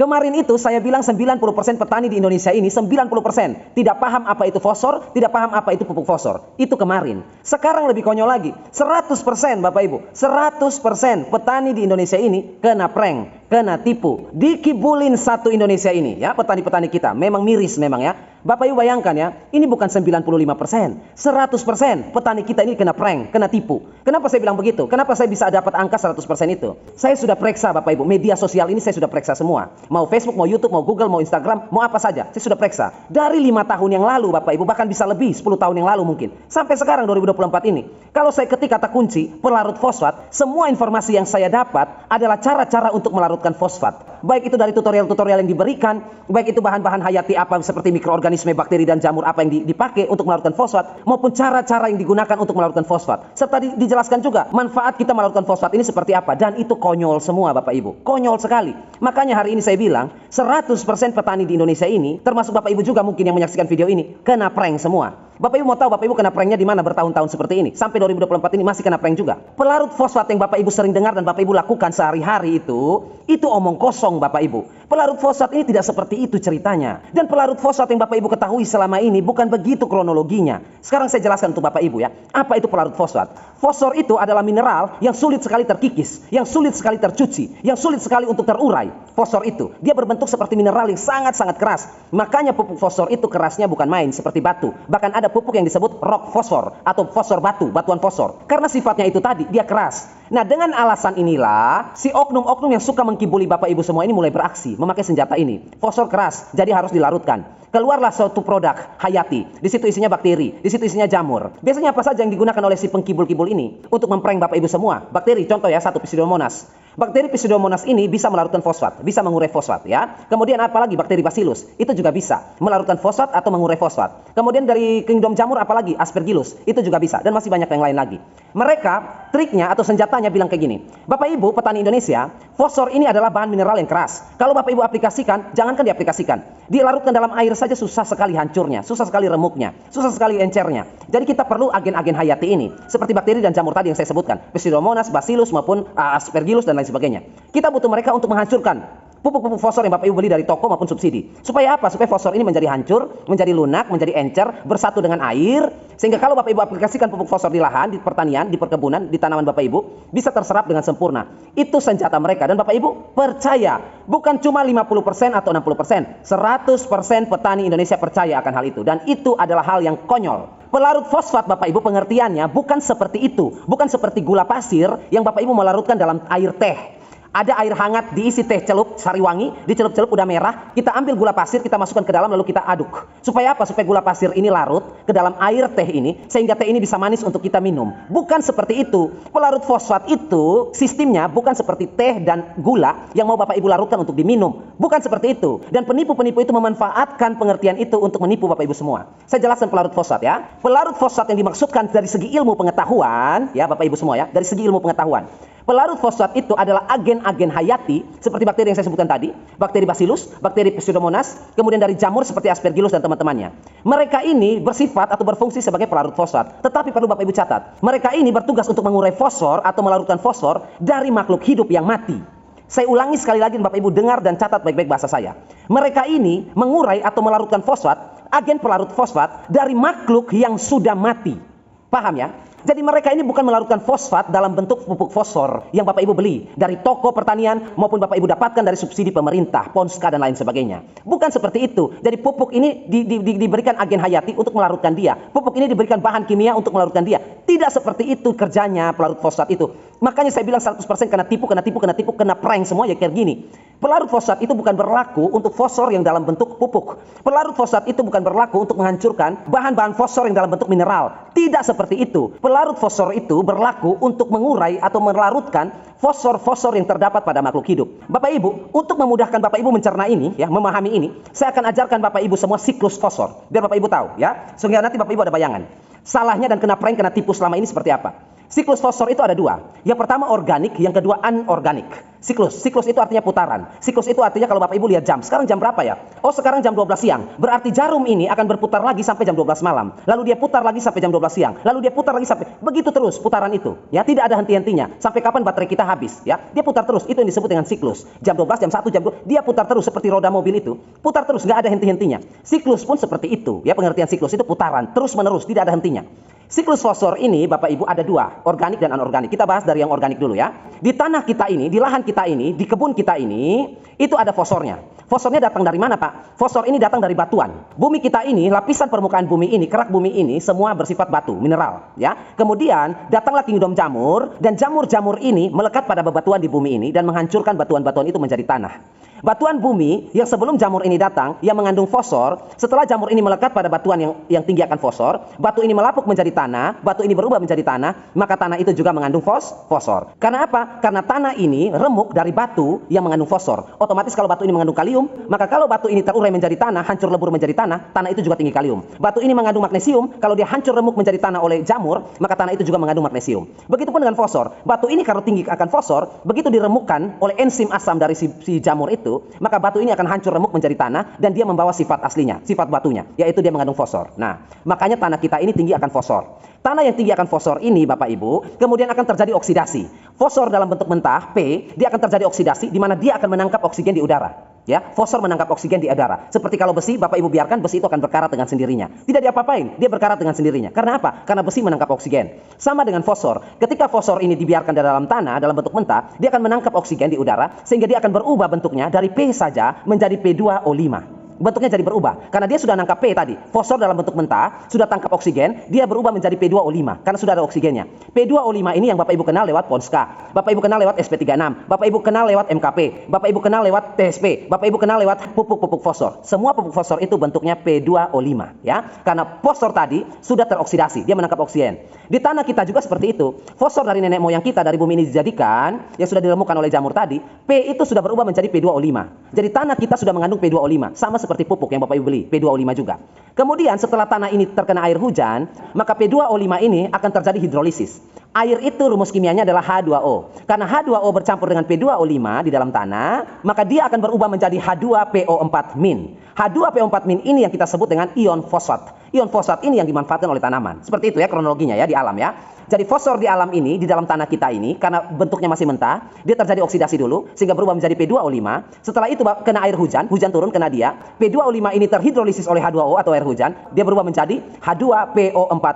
Kemarin itu saya bilang 90% petani di Indonesia ini 90% tidak paham apa itu fosfor, tidak paham apa itu pupuk fosfor. Itu kemarin. Sekarang lebih konyol lagi. 100% Bapak Ibu, 100% petani di Indonesia ini kena prank, kena tipu. Dikibulin satu Indonesia ini ya, petani-petani kita. Memang miris memang ya. Bapak Ibu bayangkan ya, ini bukan 95%, 100% petani kita ini kena prank, kena tipu. Kenapa saya bilang begitu? Kenapa saya bisa dapat angka 100% itu? Saya sudah periksa Bapak Ibu, media sosial ini saya sudah periksa semua. Mau Facebook, mau YouTube, mau Google, mau Instagram, mau apa saja, saya sudah periksa. Dari 5 tahun yang lalu Bapak Ibu, bahkan bisa lebih, 10 tahun yang lalu mungkin. Sampai sekarang 2024 ini. Kalau saya ketik kata kunci, pelarut fosfat, semua informasi yang saya dapat adalah cara-cara untuk melarutkan fosfat. Baik itu dari tutorial-tutorial yang diberikan, baik itu bahan-bahan hayati apa seperti mikroorganisme, bakteri dan jamur apa yang dipakai untuk melarutkan fosfat, maupun cara-cara yang digunakan untuk melarutkan fosfat. Serta dijelaskan juga manfaat kita melarutkan fosfat ini seperti apa, dan itu konyol semua Bapak Ibu. Konyol sekali. Makanya hari ini saya bilang 100% petani di Indonesia ini, termasuk Bapak Ibu juga mungkin yang menyaksikan video ini, kena prank semua. Bapak Ibu mau tahu Bapak Ibu kena pranknya di mana bertahun-tahun seperti ini? Sampai 2024 ini masih kena prank juga. Pelarut fosfat yang Bapak Ibu sering dengar dan Bapak Ibu lakukan sehari-hari itu omong kosong Bapak Ibu. Pelarut fosfat ini tidak seperti itu ceritanya. Dan pelarut fosfat yang Bapak Ibu ketahui selama ini bukan begitu kronologinya. Sekarang saya jelaskan untuk Bapak Ibu ya. Apa itu pelarut fosfat? Fosfor itu adalah mineral yang sulit sekali terkikis, yang sulit sekali tercuci, yang sulit sekali untuk terurai. Fosfor itu, dia berbentuk seperti mineral yang sangat-sangat keras. Makanya pupuk fosfor itu kerasnya bukan main seperti batu. Bahkan ada pupuk yang disebut rock fosfor atau fosfor batu, batuan fosfor. Karena sifatnya itu tadi, dia keras. Nah, dengan alasan inilah si oknum-oknum yang suka mengkibuli Bapak Ibu semua ini mulai beraksi memakai senjata ini. Fosfor keras, jadi harus dilarutkan. Keluarlah suatu produk hayati. Di situ isinya bakteri, di situ isinya jamur. Biasanya apa saja yang digunakan oleh si pengkibul-kibul ini untuk memprank Bapak Ibu semua? Bakteri, contoh ya, satu Pseudomonas. Bakteri Pseudomonas ini bisa melarutkan fosfat, bisa mengurai fosfat ya. Kemudian apalagi bakteri Bacillus, itu juga bisa melarutkan fosfat atau mengurai fosfat. Kemudian dari kingdom jamur apalagi Aspergillus, itu juga bisa, dan masih banyak yang lain lagi. Mereka triknya atau senjatanya bilang kayak gini. Bapak Ibu petani Indonesia, fosfor ini adalah bahan mineral yang keras. Kalau Bapak Ibu aplikasikan, jangankan diaplikasikan, dilarutkan dalam air saja susah sekali hancurnya, susah sekali remuknya, susah sekali encernya. Jadi kita perlu agen-agen hayati ini, seperti bakteri dan jamur tadi yang saya sebutkan, Pseudomonas, Bacillus maupun Aspergillus dan lain sebagainya. Kita butuh mereka untuk menghancurkan pupuk-pupuk fosfor yang Bapak Ibu beli dari toko maupun subsidi. Supaya apa? Supaya fosfor ini menjadi hancur, menjadi lunak, menjadi encer, bersatu dengan air, sehingga kalau Bapak Ibu aplikasikan pupuk fosfor di lahan, di pertanian, di perkebunan, di tanaman Bapak Ibu, bisa terserap dengan sempurna. Itu senjata mereka, dan Bapak Ibu percaya, bukan cuma 50% atau 60%, 100% petani Indonesia percaya akan hal itu, dan itu adalah hal yang konyol. Pelarut fosfat Bapak Ibu pengertiannya bukan seperti itu, bukan seperti gula pasir yang Bapak Ibu melarutkan dalam air teh. Ada air hangat diisi teh celup sariwangi, dicelup-celup udah merah, kita ambil gula pasir, kita masukkan ke dalam lalu kita aduk. Supaya apa? Supaya gula pasir ini larut ke dalam air teh ini, sehingga teh ini bisa manis untuk kita minum. Bukan seperti itu. Pelarut fosfat itu sistemnya bukan seperti teh dan gula yang mau Bapak Ibu larutkan untuk diminum. Bukan seperti itu. Dan penipu-penipu itu memanfaatkan pengertian itu untuk menipu Bapak Ibu semua. Saya jelaskan pelarut fosfat ya. Pelarut fosfat yang dimaksudkan dari segi ilmu pengetahuan, ya Bapak Ibu semua ya, dari segi ilmu pengetahuan. Pelarut fosfat itu adalah agen-agen hayati seperti bakteri yang saya sebutkan tadi, bakteri Bacillus, bakteri Pseudomonas, kemudian dari jamur seperti Aspergillus dan teman-temannya. Mereka ini bersifat atau berfungsi sebagai pelarut fosfat. Tetapi perlu Bapak Ibu catat, mereka ini bertugas untuk mengurai fosfor atau melarutkan fosfor dari makhluk hidup yang mati. Saya ulangi sekali lagi, Bapak Ibu dengar dan catat baik-baik bahasa saya. Mereka ini mengurai atau melarutkan fosfat, agen pelarut fosfat dari makhluk yang sudah mati. Paham ya? Jadi mereka ini bukan melarutkan fosfat dalam bentuk pupuk fosfor yang Bapak Ibu beli dari toko pertanian maupun Bapak Ibu dapatkan dari subsidi pemerintah, Ponska dan lain sebagainya. Bukan seperti itu. Jadi pupuk ini diberikan agen hayati untuk melarutkan dia. Pupuk ini diberikan bahan kimia untuk melarutkan dia. Tidak seperti itu kerjanya pelarut fosfat itu. Makanya saya bilang 100% kena tipu, kena prank semua ya kayak gini. Pelarut fosfat itu bukan berlaku untuk fosfor yang dalam bentuk pupuk. Pelarut fosfat itu bukan berlaku untuk menghancurkan bahan-bahan fosfor yang dalam bentuk mineral. Tidak seperti itu. Pelarut fosfor itu berlaku untuk mengurai atau melarutkan fosfor-fosfor yang terdapat pada makhluk hidup. Bapak Ibu, untuk memudahkan Bapak Ibu mencerna ini, ya, memahami ini, saya akan ajarkan Bapak Ibu semua siklus fosfor. Biar Bapak Ibu tahu, ya. Sehingga nanti Bapak Ibu ada bayangan. Salahnya dan kena prank, kena tipu selama ini seperti apa. Siklus fosfor itu ada dua. Yang pertama organik, yang kedua anorganik. Siklus itu artinya putaran. Siklus itu artinya kalau Bapak Ibu lihat jam. Sekarang jam berapa ya? Oh, sekarang jam 12 siang. Berarti jarum ini akan berputar lagi sampai jam 12 malam. Lalu dia putar lagi sampai jam 12 siang. Lalu dia putar lagi sampai begitu terus putaran itu. Ya, tidak ada henti-hentinya. Sampai kapan baterai kita habis, ya? Dia putar terus. Itu yang disebut dengan siklus. Jam 12, jam 1, jam 2, dia putar terus seperti roda mobil itu. Putar terus, nggak ada henti-hentinya. Siklus pun seperti itu. Ya, pengertian siklus itu putaran, terus-menerus, tidak ada hentinya. Siklus fosfor ini Bapak Ibu ada dua, organik dan anorganik. Kita bahas dari yang organik dulu ya. Di tanah kita ini, di lahan kita ini, di kebun kita ini, itu ada fosfornya. Fosfornya datang dari mana Pak? Fosfor ini datang dari batuan. Bumi kita ini, lapisan permukaan bumi ini, kerak bumi ini, semua bersifat batu, mineral. Ya. Kemudian datanglah kingdom jamur, dan jamur-jamur ini melekat pada bebatuan di bumi ini dan menghancurkan batuan-batuan itu menjadi tanah. Batuan bumi yang sebelum jamur ini datang, yang mengandung fosfor, setelah jamur ini melekat pada batuan yang tinggi akan fosfor, batu ini melapuk menjadi tanah, batu ini berubah menjadi tanah, maka tanah itu juga mengandung fosfor. Karena apa? Karena tanah ini remuk dari batu yang mengandung fosfor. Otomatis kalau batu ini mengandung kalium, maka kalau batu ini terurai menjadi tanah, hancur lebur menjadi tanah, tanah itu juga tinggi kalium. Batu ini mengandung magnesium, kalau dia hancur remuk menjadi tanah oleh jamur, maka tanah itu juga mengandung magnesium. Begitupun dengan fosfor. Batu ini kalau tinggi akan fosfor, begitu diremukkan oleh enzim asam dari si jamur itu, maka batu ini akan hancur remuk menjadi tanah dan dia membawa sifat aslinya, sifat batunya, yaitu dia mengandung fosfor. Nah, makanya tanah kita ini tinggi akan fosfor. Tanah yang tinggi akan fosfor ini Bapak Ibu, kemudian akan terjadi oksidasi. Fosfor dalam bentuk mentah, P, dia akan terjadi oksidasi di mana dia akan menangkap oksigen di udara. Ya, fosfor menangkap oksigen di udara. Seperti kalau besi, Bapak Ibu biarkan besi itu akan berkarat dengan sendirinya. Tidak diapa-apain, dia berkarat dengan sendirinya. Karena apa? Karena besi menangkap oksigen. Sama dengan fosfor. Ketika fosfor ini dibiarkan di dalam tanah dalam bentuk mentah, dia akan menangkap oksigen di udara sehingga dia akan berubah bentuknya dari P saja menjadi P2O5. Bentuknya jadi berubah karena dia sudah nangkap P tadi. Fosfor dalam bentuk mentah sudah tangkap oksigen, dia berubah menjadi P2O5 karena sudah ada oksigennya. P2O5 ini yang Bapak Ibu kenal lewat Ponska, Bapak Ibu kenal lewat sp36, Bapak Ibu kenal lewat MKP, Bapak Ibu kenal lewat TSP, Bapak Ibu kenal lewat pupuk-pupuk fosfor. Semua pupuk fosfor itu bentuknya P2O5 ya. Karena fosfor tadi sudah teroksidasi, dia menangkap oksigen. Di tanah kita juga seperti itu. Fosfor dari nenek moyang kita dari bumi ini dijadikan yang sudah diremukkan oleh jamur tadi, P itu sudah berubah menjadi P2O5. Jadi tanah kita sudah mengandung P2O5 sama seperti pupuk yang Bapak Ibu beli, P2O5 juga. Kemudian setelah tanah ini terkena air hujan, maka P2O5 ini akan terjadi hidrolisis. Air itu rumus kimianya adalah H2O. Karena H2O bercampur dengan P2O5 di dalam tanah, maka dia akan berubah menjadi H2PO4-. H2PO4- ini yang kita sebut dengan ion fosfat. Ion fosfat ini yang dimanfaatkan oleh tanaman. Seperti itu ya kronologinya ya di alam ya. Jadi fosfor di alam ini, di dalam tanah kita ini, karena bentuknya masih mentah, dia terjadi oksidasi dulu, sehingga berubah menjadi P2O5. Setelah itu kena air hujan, hujan turun kena dia, P2O5 ini terhidrolisis oleh H2O atau air hujan, dia berubah menjadi H2PO4-.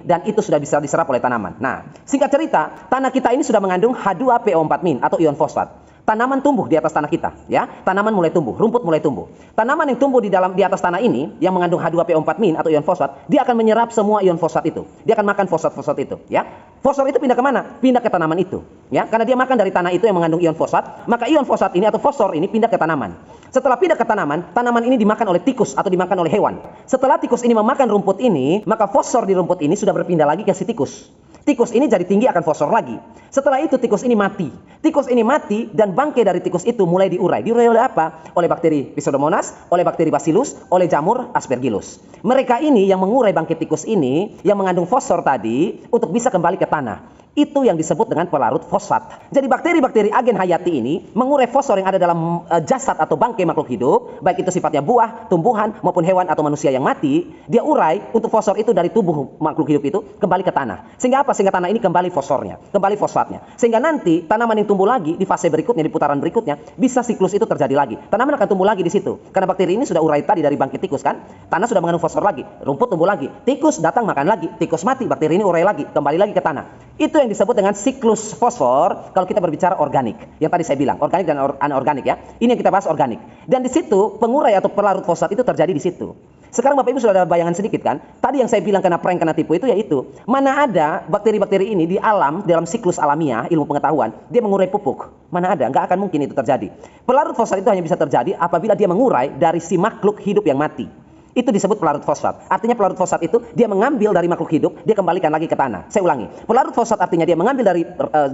Dan itu sudah bisa diserap oleh tanaman. Nah, singkat cerita, tanah kita ini sudah mengandung H2PO4- atau ion fosfat. Tanaman tumbuh di atas tanah kita, ya. Tanaman mulai tumbuh, rumput mulai tumbuh. Tanaman yang tumbuh di atas tanah ini yang mengandung H2PO4- atau ion fosfat, dia akan menyerap semua ion fosfat itu. Dia akan makan fosfat-fosfat itu, ya. Fosfor itu pindah ke mana? Pindah ke tanaman itu, ya. Karena dia makan dari tanah itu yang mengandung ion fosfat, maka ion fosfat ini atau fosfor ini pindah ke tanaman. Setelah pindah ke tanaman, tanaman ini dimakan oleh tikus atau dimakan oleh hewan. Setelah tikus ini memakan rumput ini, maka fosfor di rumput ini sudah berpindah lagi ke si tikus. Tikus ini jadi tinggi akan fosfor lagi. Setelah itu tikus ini mati. Tikus ini mati dan bangkai dari tikus itu mulai diurai. Diurai oleh apa? Oleh bakteri Pseudomonas, oleh bakteri Bacillus, oleh jamur Aspergillus. Mereka ini yang mengurai bangkai tikus ini yang mengandung fosfor tadi untuk bisa kembali ke tanah. Itu yang disebut dengan pelarut fosfat. Jadi bakteri-bakteri agen hayati ini mengurai fosfor yang ada dalam jasad atau bangkai makhluk hidup, baik itu sifatnya buah, tumbuhan maupun hewan atau manusia yang mati, dia urai untuk fosfor itu dari tubuh makhluk hidup itu kembali ke tanah. Sehingga apa? Sehingga tanah ini kembali fosfornya, kembali fosfatnya. Sehingga nanti tanaman yang tumbuh lagi di fase berikutnya, di putaran berikutnya, bisa siklus itu terjadi lagi. Tanaman akan tumbuh lagi di situ. Karena bakteri ini sudah urai tadi dari bangkai tikus kan? Tanah sudah mengandung fosfor lagi, rumput tumbuh lagi, tikus datang makan lagi, tikus mati, bakteri ini urai lagi, kembali lagi ke tanah. Itu yang disebut dengan siklus fosfor kalau kita berbicara organik. Yang tadi saya bilang, organik dan anorganik ya. Ini yang kita bahas organik. Dan di situ pengurai atau pelarut fosfat itu terjadi di situ. Sekarang Bapak Ibu sudah ada bayangan sedikit kan? Tadi yang saya bilang kena prank, kena tipu itu yaitu mana ada bakteri-bakteri ini di alam, dalam siklus alamiah, ilmu pengetahuan, dia mengurai pupuk. Mana ada? Nggak akan mungkin itu terjadi. Pelarut fosfat itu hanya bisa terjadi apabila dia mengurai dari si makhluk hidup yang mati. Itu disebut pelarut fosfat. Artinya pelarut fosfat itu dia mengambil dari makhluk hidup, dia kembalikan lagi ke tanah. Saya ulangi. Pelarut fosfat artinya dia mengambil dari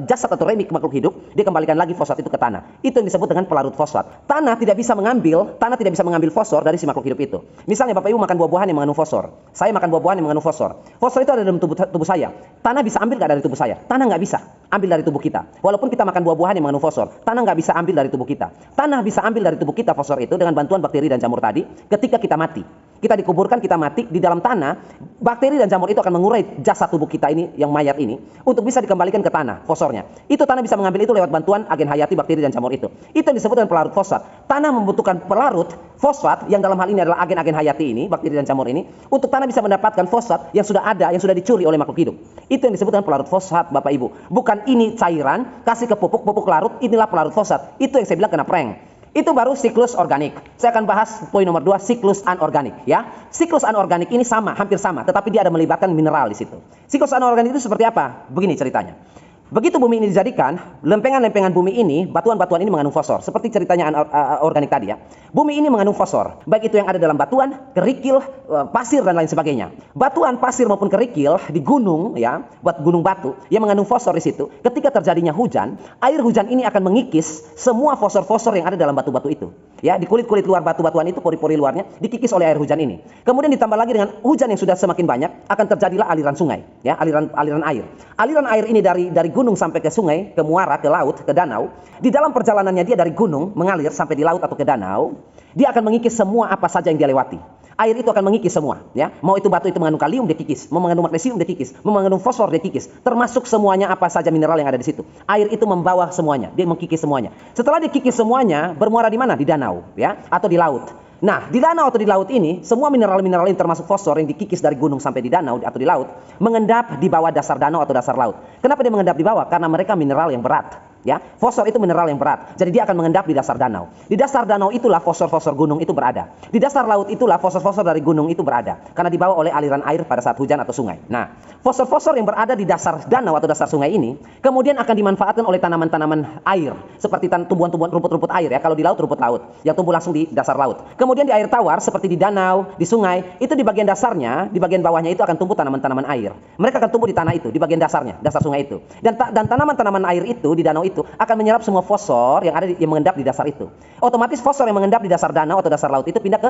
jasad atau remik makhluk hidup, dia kembalikan lagi fosfat itu ke tanah. Itu yang disebut dengan pelarut fosfat. Tanah tidak bisa mengambil fosfor dari si makhluk hidup itu. Misalnya Bapak Ibu makan buah-buahan yang mengandung fosfor. Saya makan buah-buahan yang mengandung fosfor. Fosfor itu ada dalam tubuh saya. Tanah bisa ambil nggak dari tubuh saya? Tanah nggak bisa ambil dari tubuh kita. Walaupun kita makan buah-buahan yang mengandung fosfor, tanah nggak bisa ambil dari tubuh kita. Tanah bisa ambil dari tubuh kita fosfor itu dengan bantuan bakteri dan jamur tadi ketika kita mati. Kita dikuburkan, kita mati di dalam tanah, bakteri dan jamur itu akan mengurai jasad tubuh kita ini, yang mayat ini, untuk bisa dikembalikan ke tanah, fosfornya. Itu tanah bisa mengambil itu lewat bantuan agen hayati bakteri dan jamur itu. Itu yang disebut dengan pelarut fosfat. Tanah membutuhkan pelarut fosfat, yang dalam hal ini adalah agen-agen hayati ini, bakteri dan jamur ini, untuk tanah bisa mendapatkan fosfat yang sudah ada, yang sudah dicuri oleh makhluk hidup. Itu yang disebut dengan pelarut fosfat, Bapak Ibu. Bukan ini cairan, kasih ke pupuk, pupuk larut, inilah pelarut fosfat. Itu yang saya bilang kena prank. Itu baru siklus organik. Saya akan bahas poin nomor 2, siklus anorganik, ya. Siklus anorganik ini sama, hampir sama, tetapi dia ada melibatkan mineral di situ. Siklus anorganik itu seperti apa? Begini ceritanya. Begitu bumi ini dijadikan, lempengan-lempengan bumi ini, batuan-batuan ini mengandung fosfor. Seperti ceritanya organik tadi ya. Bumi ini mengandung fosfor. Baik itu yang ada dalam batuan, kerikil, pasir dan lain sebagainya. Batuan, pasir maupun kerikil di gunung ya, buat gunung batu yang mengandung fosfor di situ. Ketika terjadinya hujan, air hujan ini akan mengikis semua fosfor-fosfor yang ada dalam batu-batu itu. Ya, di kulit-kulit luar batu-batuan itu, pori-pori luarnya dikikis oleh air hujan ini. Kemudian ditambah lagi dengan hujan yang sudah semakin banyak, akan terjadilah aliran sungai, ya, aliran air. Aliran air ini dari gunung sampai ke sungai, ke muara, ke laut, ke danau. Di dalam perjalanannya dia dari gunung mengalir sampai di laut atau ke danau, dia akan mengikis semua apa saja yang dia lewati. Air itu akan mengikis semua, ya. Mau itu batu itu mengandung kalium, dia kikis. Mau mengandung magnesium, dia kikis. Mau mengandung fosfor, dia kikis. Termasuk semuanya apa saja mineral yang ada di situ. Air itu membawa semuanya, dia mengkikis semuanya. Setelah dikikis semuanya, bermuara di mana? Di danau, ya, atau di laut. Nah, di danau atau di laut ini, semua mineral-mineral ini termasuk fosfor yang dikikis dari gunung sampai di danau atau di laut, mengendap di bawah dasar danau atau dasar laut. Kenapa dia mengendap di bawah? Karena mereka mineral yang berat. Ya, fosfor itu mineral yang berat. Jadi dia akan mengendap di dasar danau. Di dasar danau itulah fosfor-fosfor gunung itu berada. Di dasar laut itulah fosfor-fosfor dari gunung itu berada. Karena dibawa oleh aliran air pada saat hujan atau sungai. Nah, fosfor-fosfor yang berada di dasar danau atau dasar sungai ini kemudian akan dimanfaatkan oleh tanaman-tanaman air seperti tumbuhan-tumbuhan rumput-rumput air ya. Kalau di laut rumput laut yang tumbuh langsung di dasar laut. Kemudian di air tawar seperti di danau, di sungai, itu di bagian dasarnya, di bagian bawahnya itu akan tumbuh tanaman-tanaman air. Mereka akan tumbuh di tanah itu, di bagian dasarnya, dasar sungai itu. Dan tanaman-tanaman air itu di danau itu akan menyerap semua fosfor yang ada yang mengendap di dasar itu. Otomatis fosfor yang mengendap di dasar danau atau dasar laut itu pindah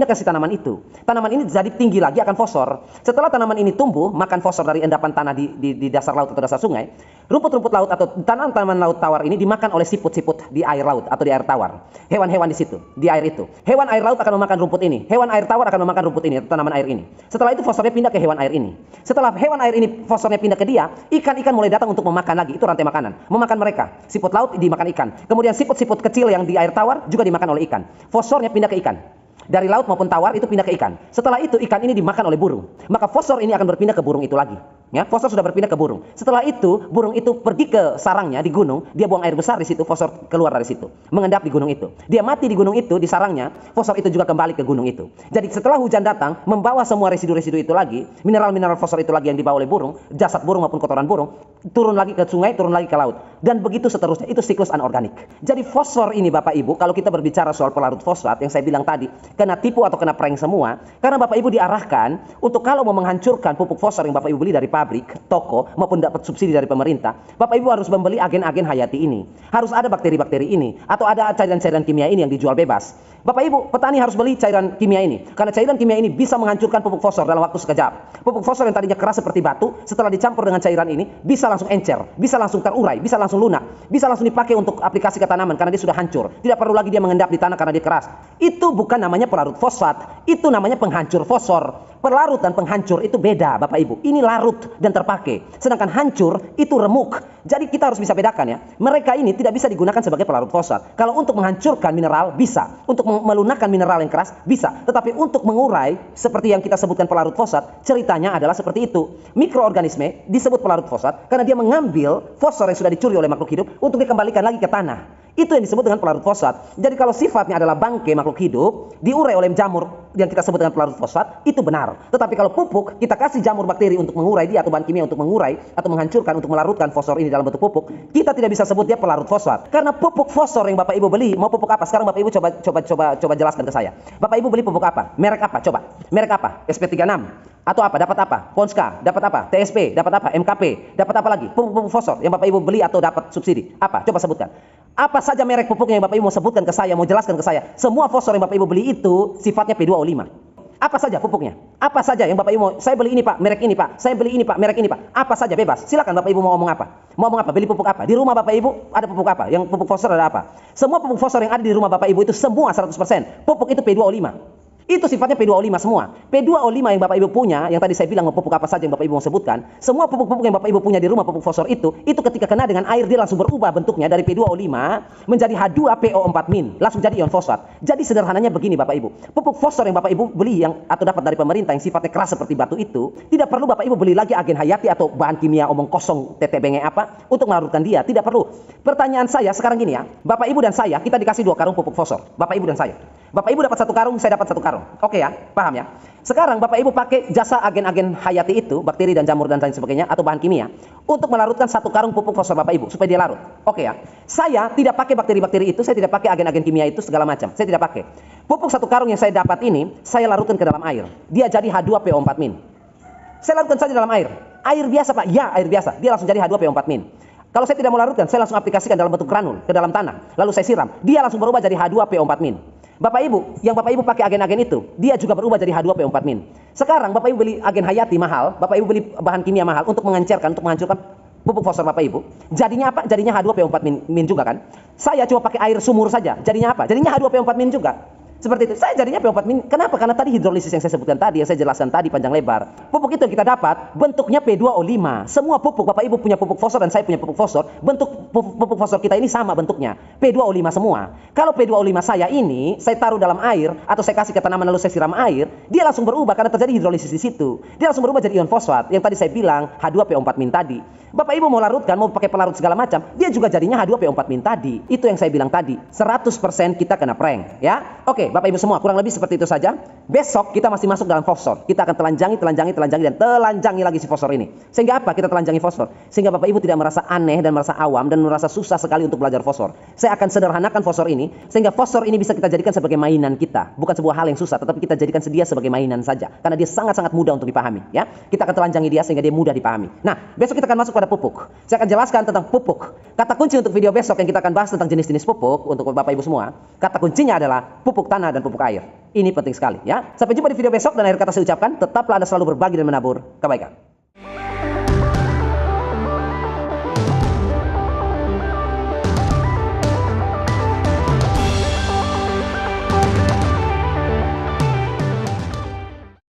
ke si tanaman itu. Tanaman ini jadi tinggi lagi akan fosfor. Setelah tanaman ini tumbuh makan fosfor dari endapan tanah di dasar laut atau dasar sungai, rumput-rumput laut atau tanaman laut tawar ini dimakan oleh siput-siput di air laut atau di air tawar. Hewan-hewan di situ, di air itu. Hewan air laut akan memakan rumput ini. Hewan air tawar akan memakan rumput ini atau tanaman air ini. Setelah itu fosfornya pindah ke hewan air ini. Setelah hewan air ini fosfornya pindah ke dia, ikan-ikan mulai datang untuk memakan lagi. Itu rantai makanan. Memakan mereka. Siput laut dimakan ikan. Kemudian siput-siput kecil yang di air tawar juga dimakan oleh ikan. Fosfornya pindah ke ikan. Dari laut maupun tawar itu pindah ke ikan. Setelah itu ikan ini dimakan oleh burung. Maka fosfor ini akan berpindah ke burung itu lagi. Ya, fosfor sudah berpindah ke burung. Setelah itu burung itu pergi ke sarangnya di gunung, dia buang air besar di situ, fosfor keluar dari situ, mengendap di gunung itu. Dia mati di gunung itu, di sarangnya, fosfor itu juga kembali ke gunung itu. Jadi setelah hujan datang, membawa semua residu-residu itu lagi, mineral-mineral fosfor itu lagi yang dibawa oleh burung, jasad burung maupun kotoran burung, turun lagi ke sungai, turun lagi ke laut. Dan begitu seterusnya, itu siklus anorganik. Jadi fosfor ini Bapak Ibu, kalau kita berbicara soal pelarut fosfat yang saya bilang tadi, kena tipu atau kena prank semua, karena Bapak Ibu diarahkan untuk kalau mau menghancurkan pupuk fosfor yang Bapak Ibu beli dari pabrik, toko, maupun dapat subsidi dari pemerintah, Bapak Ibu harus membeli agen-agen hayati ini. Harus ada bakteri-bakteri ini, atau ada cairan-cairan kimia ini yang dijual bebas. Bapak Ibu, petani harus beli cairan kimia ini, karena cairan kimia ini bisa menghancurkan pupuk fosfor dalam waktu sekejap. Pupuk fosfor yang tadinya keras seperti batu, setelah dicampur dengan cairan ini, bisa langsung encer, bisa langsung terurai, bisa langsung lunak, bisa langsung dipakai untuk aplikasi ke tanaman karena dia sudah hancur. Tidak perlu lagi dia mengendap di tanah karena dia keras. Itu bukan namanya pelarut fosfat, itu namanya penghancur fosfor. Pelarut dan penghancur itu beda Bapak Ibu. Ini larut dan terpakai. Sedangkan hancur itu remuk. Jadi kita harus bisa bedakan ya. Mereka ini tidak bisa digunakan sebagai pelarut fosfat. Kalau untuk menghancurkan mineral bisa. Untuk melunakkan mineral yang keras bisa. Tetapi untuk mengurai seperti yang kita sebutkan pelarut fosfat, ceritanya adalah seperti itu. Mikroorganisme disebut pelarut fosfat karena dia mengambil fosfor yang sudah dicuri oleh makhluk hidup untuk dikembalikan lagi ke tanah. Itu yang disebut dengan pelarut fosfat. Jadi kalau sifatnya adalah bangkai makhluk hidup, diurai oleh jamur, yang kita sebut dengan pelarut fosfat itu benar. Tetapi kalau pupuk kita kasih jamur bakteri untuk mengurai dia, atau bahan kimia untuk mengurai atau menghancurkan, untuk melarutkan fosfor ini dalam bentuk pupuk, kita tidak bisa sebut dia pelarut fosfat. Karena pupuk fosfor yang Bapak Ibu beli, mau pupuk apa? Sekarang Bapak Ibu coba jelaskan ke saya. Bapak Ibu beli pupuk apa? Merek apa? Coba. Merek apa? SP36 atau apa? Dapat apa? Ponska, dapat apa? TSP, dapat apa? MKP, dapat apa lagi? Pupuk fosfor yang Bapak Ibu beli atau dapat subsidi. Apa? Coba sebutkan. Apa saja merek pupuknya yang Bapak Ibu mau sebutkan ke saya, mau jelaskan ke saya. Semua fosfor yang Bapak Ibu beli itu sifatnya P2O5. Apa saja pupuknya? Apa saja yang Bapak Ibu mau? Saya beli ini Pak, merek ini Pak. Saya beli ini Pak, merek ini Pak. Apa saja bebas. Silakan Bapak Ibu mau ngomong apa? Mau ngomong apa? Beli pupuk apa? Di rumah Bapak Ibu ada pupuk apa? Yang pupuk fosfor ada apa? Semua pupuk fosfor yang ada di rumah Bapak Ibu itu semua 100% pupuk itu P2O5. Itu sifatnya P2O5 semua. P2O5 yang Bapak Ibu punya, yang tadi saya bilang pupuk apa saja yang Bapak Ibu mau sebutkan, semua pupuk-pupuk yang Bapak Ibu punya di rumah, pupuk fosfor itu ketika kena dengan air dia langsung berubah bentuknya dari P2O5 menjadi H2PO4-, langsung jadi ion fosfat. Jadi sederhananya begini Bapak Ibu, pupuk fosfor yang Bapak Ibu beli atau dapat dari pemerintah yang sifatnya keras seperti batu itu, tidak perlu Bapak Ibu beli lagi agen hayati atau bahan kimia omong kosong tetebenge apa untuk melarutkan dia, tidak perlu. Pertanyaan saya sekarang gini ya, Bapak Ibu dan saya kita dikasih 2 karung pupuk fosfor, Bapak Ibu dan saya. Bapak Ibu dapat 1 karung, saya dapat 1 karung. Oke ya, paham ya? Sekarang Bapak Ibu pakai jasa agen-agen hayati itu, bakteri dan jamur dan lain sebagainya, atau bahan kimia, untuk melarutkan 1 karung pupuk fosfor Bapak Ibu, supaya dia larut. Oke ya? Saya tidak pakai bakteri-bakteri itu, saya tidak pakai agen-agen kimia itu segala macam. Saya tidak pakai. Pupuk 1 karung yang saya dapat ini, saya larutkan ke dalam air. Dia jadi H2PO4-. Saya larutkan saja dalam air. Air biasa Pak? Ya, air biasa. Dia langsung jadi H2PO4-. Kalau saya tidak mau larutkan, saya langsung aplikasikan dalam bentuk granul ke dalam tanah, lalu saya siram. Dia langsung berubah jadi H2PO4-. Bapak Ibu, yang Bapak Ibu pakai agen-agen itu, dia juga berubah jadi H2PO4-. Sekarang Bapak Ibu beli agen hayati mahal, Bapak Ibu beli bahan kimia mahal untuk menghancurkan pupuk fosfor Bapak Ibu. Jadinya apa? Jadinya H2PO4- juga kan? Saya cuma pakai air sumur saja. Jadinya apa? Jadinya H2PO4- juga. Seperti itu. Saya jadinya P4-. Kenapa? Karena tadi hidrolisis yang saya sebutkan tadi, yang saya jelaskan tadi panjang lebar. Pupuk itu yang kita dapat bentuknya P2O5. Semua pupuk, Bapak Ibu punya pupuk fosfor dan saya punya pupuk fosfor, bentuk pupuk fosfor kita ini sama bentuknya, P2O5 semua. Kalau P2O5 saya ini, saya taruh dalam air atau saya kasih ke tanaman lalu saya siram air, dia langsung berubah karena terjadi hidrolisis di situ. Dia langsung berubah jadi ion fosfat yang tadi saya bilang H2PO4- tadi. Bapak Ibu mau larutkan, mau pakai pelarut segala macam, dia juga jadinya H2PO4- tadi. Itu yang saya bilang tadi. 100% kita kena prank, ya. Oke, Bapak Ibu semua, kurang lebih seperti itu saja. Besok kita masih masuk dalam fosfor. Kita akan telanjangi dan telanjangi lagi si fosfor ini. Sehingga apa? Kita telanjangi fosfor. Sehingga Bapak Ibu tidak merasa aneh dan merasa awam dan merasa susah sekali untuk belajar fosfor. Saya akan sederhanakan fosfor ini sehingga fosfor ini bisa kita jadikan sebagai mainan kita. Bukan sebuah hal yang susah, tetapi kita jadikan dia sebagai mainan saja. Karena dia sangat-sangat mudah untuk dipahami, ya. Kita akan telanjangi dia sehingga dia mudah dipahami. Nah, besok kita akan masuk pada pupuk. Saya akan jelaskan tentang pupuk. Kata kunci untuk video besok yang kita akan bahas tentang jenis-jenis pupuk untuk Bapak Ibu semua. Kata kuncinya adalah pupuk tanah dan pupuk air. Ini penting sekali, ya. Sampai jumpa di video besok dan akhir kata saya ucapkan, tetaplah Anda selalu berbagi dan menabur kebaikan.